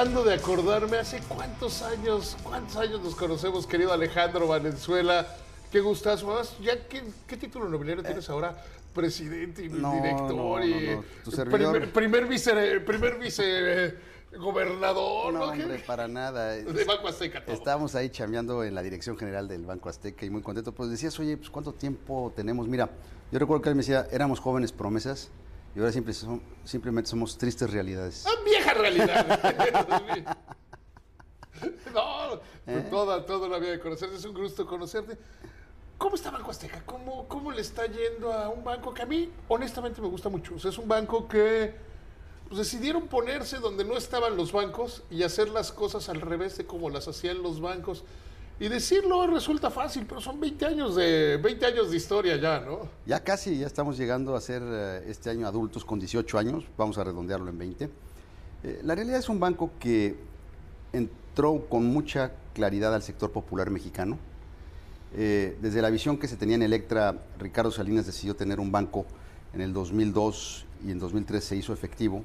tratando de acordarme hace cuántos años nos conocemos, querido Alejandro Valenzuela. Qué gustazo. Además, ya ¿qué título nobiliario tienes ahora? Presidente y director y Tu servidor. primer vice gobernador. No, hombre, para nada. De Banco Azteca. Todo. Estábamos ahí chambeando en la dirección general del Banco Azteca y muy contento. Pues decías, oye, pues ¿cuánto tiempo tenemos? Mira, yo recuerdo que él me decía, éramos jóvenes promesas y ahora simplemente somos tristes realidades. ¡Ah, vieja realidad! No, toda la vida de conocerte, es un gusto conocerte. ¿Cómo está Banco Azteca? ¿Cómo le está yendo a un banco que a mí, honestamente, me gusta mucho? O sea, es un banco que pues, decidieron ponerse donde no estaban los bancos y hacer las cosas al revés de como las hacían los bancos. Y decirlo resulta fácil, pero son 20 años de historia ya, ¿no? Ya casi, ya estamos llegando a ser este año adultos con 18 años, vamos a redondearlo en 20. La realidad es un banco que entró con mucha claridad al sector popular mexicano. Desde la visión que se tenía en Electra, Ricardo Salinas decidió tener un banco en el 2002 y en 2003 se hizo efectivo.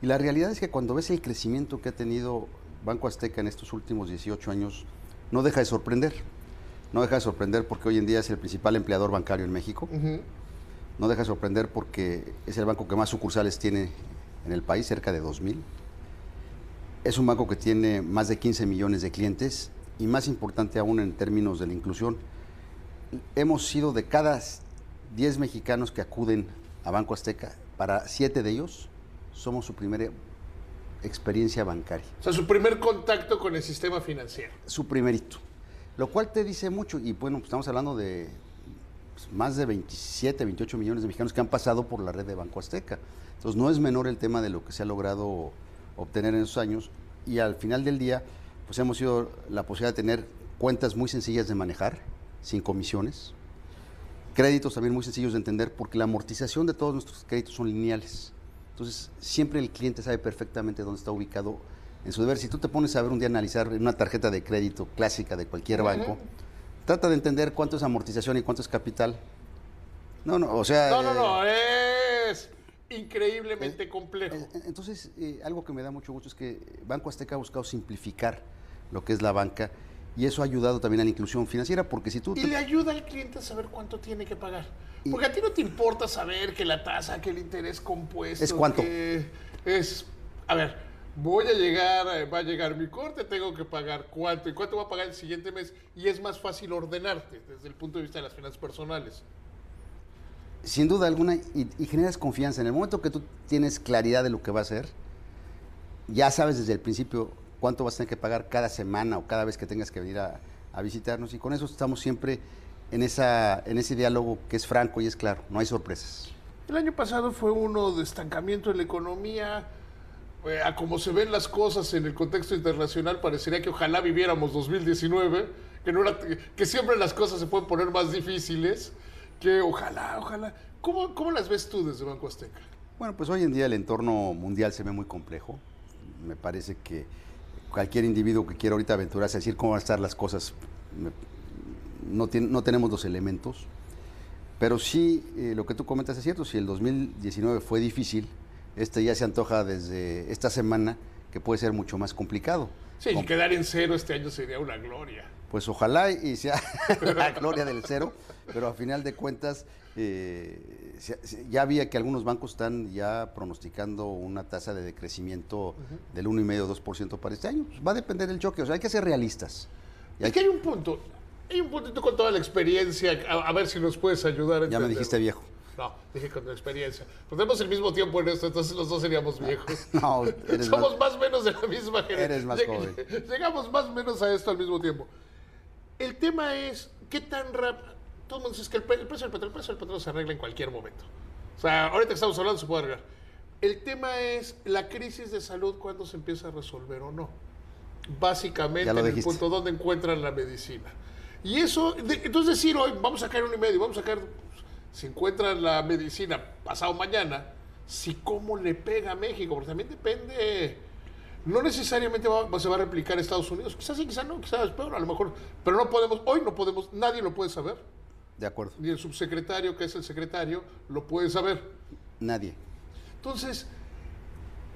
Y la realidad es que cuando ves el crecimiento que ha tenido Banco Azteca en estos últimos 18 años, no deja de sorprender. No deja de sorprender porque hoy en día es el principal empleador bancario en México. No deja de sorprender porque es el banco que más sucursales tiene en el país, cerca de 2,000. Es un banco que tiene más de 15 millones de clientes y más importante aún en términos de la inclusión, hemos sido de cada 10 mexicanos que acuden a Banco Azteca, para 7 de ellos somos su primera experiencia bancaria. O sea, su primer contacto con el sistema financiero. Su primerito. Lo cual te dice mucho, y bueno, pues estamos hablando de más de 27, 28 millones de mexicanos que han pasado por la red de Banco Azteca. Entonces no es menor el tema de lo que se ha logrado obtener en esos años, y al final del día pues hemos sido la posibilidad de tener cuentas muy sencillas de manejar, sin comisiones, créditos también muy sencillos de entender, porque la amortización de todos nuestros créditos son lineales. Entonces siempre el cliente sabe perfectamente dónde está ubicado en su deber. Si tú te pones a ver un día, analizar una tarjeta de crédito clásica de cualquier banco, trata de entender cuánto es amortización y cuánto es capital. O sea... No, es increíblemente complejo. Entonces, algo que me da mucho gusto es que Banco Azteca ha buscado simplificar lo que es la banca, y eso ha ayudado también a la inclusión financiera, porque si tú... Y le ayuda al cliente a saber cuánto tiene que pagar. Porque a ti no te importa saber que la tasa, que el interés compuesto... ¿Es cuánto? A ver, va a llegar mi corte, tengo que pagar cuánto, y cuánto va a pagar el siguiente mes, y es más fácil ordenarte desde el punto de vista de las finanzas personales. Sin duda alguna, y generas confianza. En el momento que tú tienes claridad de lo que va a hacer, ya sabes desde el principio cuánto vas a tener que pagar cada semana o cada vez que tengas que venir a visitarnos, y con eso estamos siempre en ese diálogo que es franco y es claro, no hay sorpresas. El año pasado fue uno de estancamiento en la economía. A como se ven las cosas en el contexto internacional, parecería que ojalá viviéramos 2019, que siempre las cosas se pueden poner más difíciles, que ojalá. ¿Cómo las ves tú desde Banco Azteca? Bueno, pues hoy en día el entorno mundial se ve muy complejo. Me parece que cualquier individuo que quiera ahorita aventurarse a decir cómo van a estar las cosas, no tenemos los elementos. Pero sí, lo que tú comentas es cierto. Si el 2019 fue difícil, ya se antoja desde esta semana que puede ser mucho más complicado. Sí, y quedar en cero este año sería una gloria. Pues ojalá y sea la gloria del cero, pero a final de cuentas ya había que algunos bancos están ya pronosticando una tasa de decrecimiento del 1,5-2% para este año. Pues va a depender del choque, o sea, hay que ser realistas. Es que hay un punto tú con toda la experiencia, a ver si nos puedes ayudar. Ya me dijiste viejo. No, dije con la experiencia. Pues tenemos el mismo tiempo en esto, entonces los dos seríamos viejos. No, somos más o menos de la misma generación. Eres más joven. Llegamos más o menos a esto al mismo tiempo. El tema es, ¿qué tan rápido? Todo el mundo dice que el precio del petróleo se arregla en cualquier momento. O sea, ahorita que estamos hablando se puede arreglar. El tema es la crisis de salud, ¿cuándo se empieza a resolver o no? Básicamente en el punto donde encuentran la medicina. Y eso, entonces decir hoy, vamos a caer 1,5, vamos a caer, si encuentran la medicina pasado mañana, si cómo le pega a México, porque también depende, no necesariamente se va a replicar en Estados Unidos, quizás sí, quizás no, quizás es peor, a lo mejor, pero hoy no podemos, nadie lo puede saber. De acuerdo. Ni el subsecretario, que es el secretario, lo puede saber. Nadie. Entonces,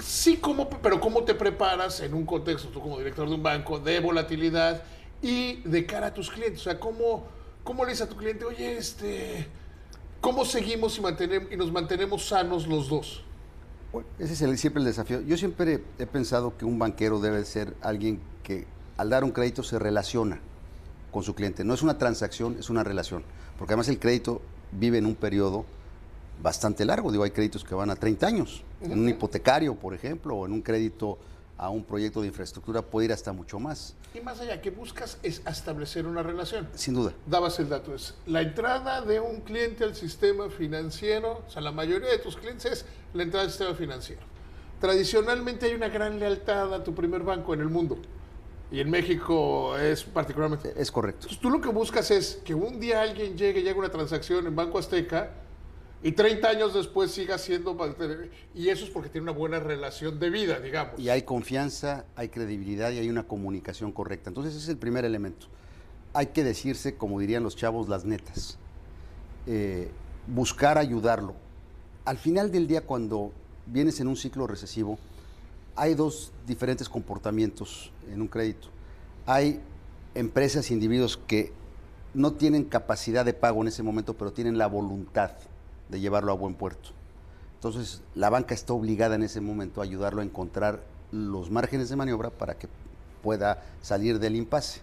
Sí, pero ¿cómo te preparas en un contexto, tú como director de un banco, de volatilidad y de cara a tus clientes? O sea, ¿cómo le dices a tu cliente, oye, ¿cómo seguimos y nos mantenemos sanos los dos? Bueno, ese es siempre el desafío. Yo siempre he pensado que un banquero debe ser alguien que al dar un crédito se relaciona con su cliente. No es una transacción, es una relación. Porque además el crédito vive en un periodo bastante largo. Digo, hay créditos que van a 30 años. En un hipotecario, por ejemplo, o en un crédito a un proyecto de infraestructura puede ir hasta mucho más. Y más allá, que buscas es establecer una relación. Sin duda. Dabas el dato, es la entrada de un cliente al sistema financiero, o sea, la mayoría de tus clientes es la entrada al sistema financiero. Tradicionalmente hay una gran lealtad a tu primer banco en el mundo. Y en México es particularmente. Es correcto. Entonces, tú lo que buscas es que un día alguien llegue y haga una transacción en Banco Azteca y 30 años después siga siendo. Y eso es porque tiene una buena relación de vida, digamos. Y hay confianza, hay credibilidad y hay una comunicación correcta. Entonces ese es el primer elemento. Hay que decirse, como dirían los chavos, las netas. Buscar ayudarlo. Al final del día, cuando vienes en un ciclo recesivo, hay dos diferentes comportamientos en un crédito. Hay empresas e individuos que no tienen capacidad de pago en ese momento, pero tienen la voluntad de llevarlo a buen puerto. Entonces, la banca está obligada en ese momento a ayudarlo a encontrar los márgenes de maniobra para que pueda salir del impasse.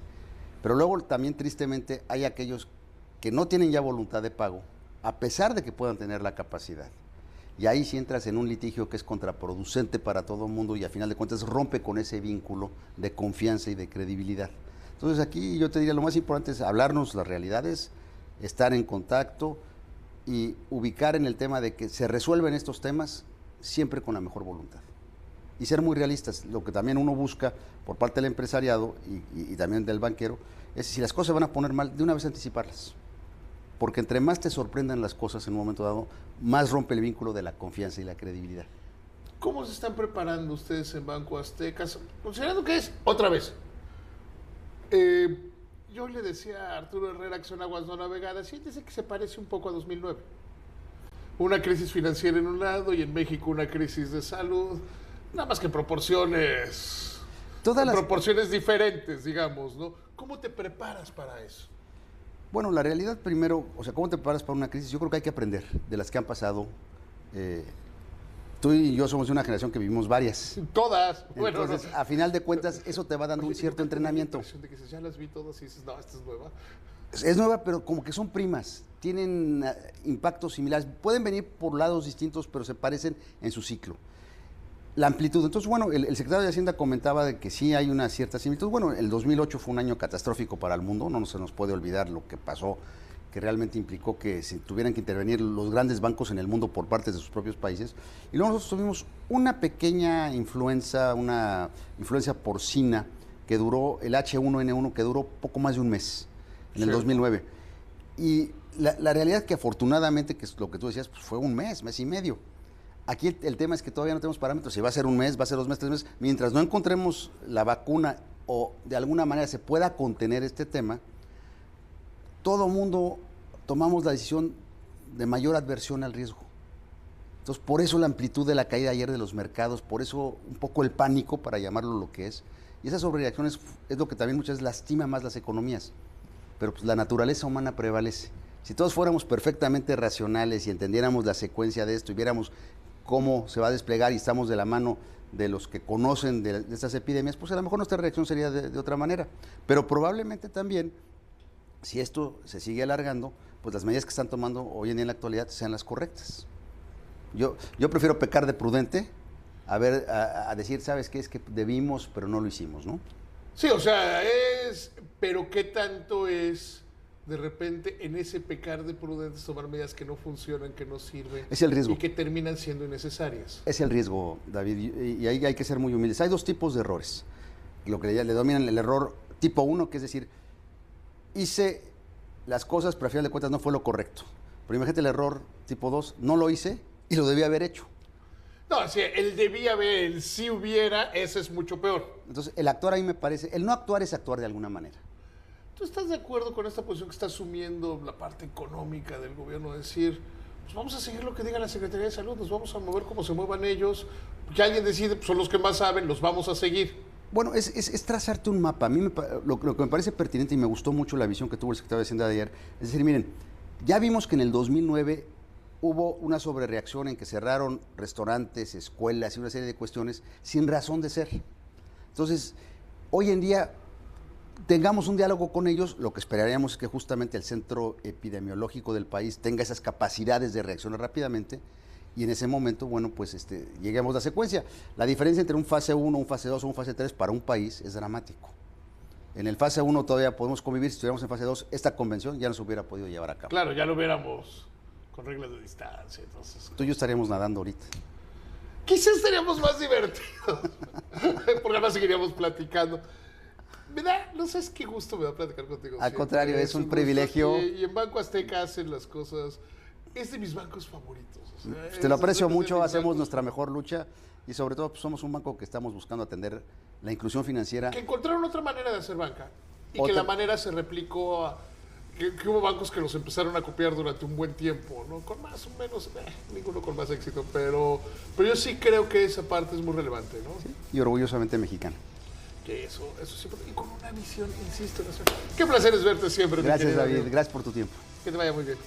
Pero luego también, tristemente, hay aquellos que no tienen ya voluntad de pago, a pesar de que puedan tener la capacidad. Y ahí sí entras en un litigio que es contraproducente para todo el mundo y a final de cuentas rompe con ese vínculo de confianza y de credibilidad. Entonces aquí yo te diría, lo más importante es hablarnos las realidades, estar en contacto y ubicar en el tema de que se resuelven estos temas siempre con la mejor voluntad. Y ser muy realistas, lo que también uno busca por parte del empresariado y también del banquero, es si las cosas van a poner mal, de una vez anticiparlas. Porque entre más te sorprendan las cosas en un momento dado, más rompe el vínculo de la confianza y la credibilidad. ¿Cómo se están preparando ustedes en Banco Azteca? Considerando que es, otra vez, yo le decía a Arturo Herrera, que son aguas no navegadas, siéntese que se parece un poco a 2009. Una crisis financiera en un lado y en México una crisis de salud, nada más que en proporciones, proporciones diferentes, digamos, ¿no? ¿Cómo te preparas para eso? Bueno, la realidad primero, o sea, ¿cómo te preparas para una crisis? Yo creo que hay que aprender de las que han pasado. Tú y yo somos de una generación que vivimos varias. Todas. Entonces, a final de cuentas, eso te va dando un cierto entrenamiento. De que ya las vi todas y dices, no, esta es nueva. Es nueva, pero como que son primas. Tienen impactos similares. Pueden venir por lados distintos, pero se parecen en su ciclo. La amplitud. Entonces, bueno, el secretario de Hacienda comentaba de que sí hay una cierta similitud. Bueno, el 2008 fue un año catastrófico para el mundo, no se nos puede olvidar lo que pasó, que realmente implicó que se tuvieran que intervenir los grandes bancos en el mundo por parte de sus propios países. Y luego nosotros tuvimos una pequeña influenza porcina que duró, el H1N1, que duró poco más de un mes, en el 2009. Y la realidad que afortunadamente, que es lo que tú decías, pues fue un mes y medio. Aquí el tema es que todavía no tenemos parámetros, si va a ser un mes, va a ser 2 meses, 3 meses, mientras no encontremos la vacuna o de alguna manera se pueda contener este tema, todo mundo tomamos la decisión de mayor adversión al riesgo. Entonces, por eso la amplitud de la caída ayer de los mercados, por eso un poco el pánico, para llamarlo lo que es, y esa sobrereacción es lo que también muchas veces lastima más las economías, pero pues la naturaleza humana prevalece. Si todos fuéramos perfectamente racionales y entendiéramos la secuencia de esto y viéramos cómo se va a desplegar y estamos de la mano de los que conocen de estas epidemias, pues a lo mejor nuestra reacción sería de otra manera. Pero probablemente también, si esto se sigue alargando, pues las medidas que están tomando hoy en día en la actualidad sean las correctas. Yo prefiero pecar de prudente a decir, ¿sabes qué? Es que debimos, pero no lo hicimos, ¿no? Sí, o sea, pero ¿qué tanto es de repente en ese pecar de prudentes tomar medidas que no funcionan, que no sirven? Es el riesgo. Y que terminan siendo innecesarias. Es el riesgo, David, y ahí hay que ser muy humildes. Hay dos tipos de errores. Lo que le dominan el error tipo 1, que es decir, hice las cosas, pero al final de cuentas no fue lo correcto. Pero imagínate el error tipo 2, no lo hice y lo debía haber hecho. No, si el debía haber, el si hubiera, ese es mucho peor. Entonces, el actuar ahí me parece, el no actuar es actuar de alguna manera. ¿Tú estás de acuerdo con esta posición que está asumiendo la parte económica del gobierno? Decir, pues vamos a seguir lo que diga la Secretaría de Salud, nos vamos a mover como se muevan ellos, que alguien decide, pues son los que más saben, los vamos a seguir. Bueno, es trazarte un mapa. A mí lo que me parece pertinente y me gustó mucho la visión que tuvo el secretario de Hacienda de ayer, es decir, miren, ya vimos que en el 2009 hubo una sobrereacción en que cerraron restaurantes, escuelas y una serie de cuestiones sin razón de ser. Entonces, hoy en día tengamos un diálogo con ellos, lo que esperaríamos es que justamente el centro epidemiológico del país tenga esas capacidades de reaccionar rápidamente y en ese momento, bueno, pues lleguemos a la secuencia. La diferencia entre un fase 1, un fase 2 o un fase 3 para un país es dramático. En el fase 1 todavía podemos convivir, si estuviéramos en fase 2, esta convención ya no se hubiera podido llevar a cabo. Claro, ya lo hubiéramos con reglas de distancia, entonces. Tú y yo estaríamos nadando ahorita. Quizás estaríamos más divertidos, porque además seguiríamos platicando. Me da, no sabes qué gusto me da platicar contigo. Al contrario, es un privilegio. Y en Banco Azteca hacen las cosas, es de mis bancos favoritos. O sea, te lo aprecio mucho, hacemos bancos. nuestra mejor lucha y sobre todo pues, somos un banco que estamos buscando atender la inclusión financiera. Que encontraron otra manera de hacer banca y Otra. que la manera se replicó que hubo bancos que los empezaron a copiar durante un buen tiempo, ¿no? Con más o menos, ninguno con más éxito, pero yo sí creo que esa parte es muy relevante, ¿no? Sí, y orgullosamente mexicano. Que eso siempre, y con una visión, insisto, nacional. Qué placer es verte siempre. Gracias, mi querido David, amigo. gracias por tu tiempo. Que te vaya muy bien.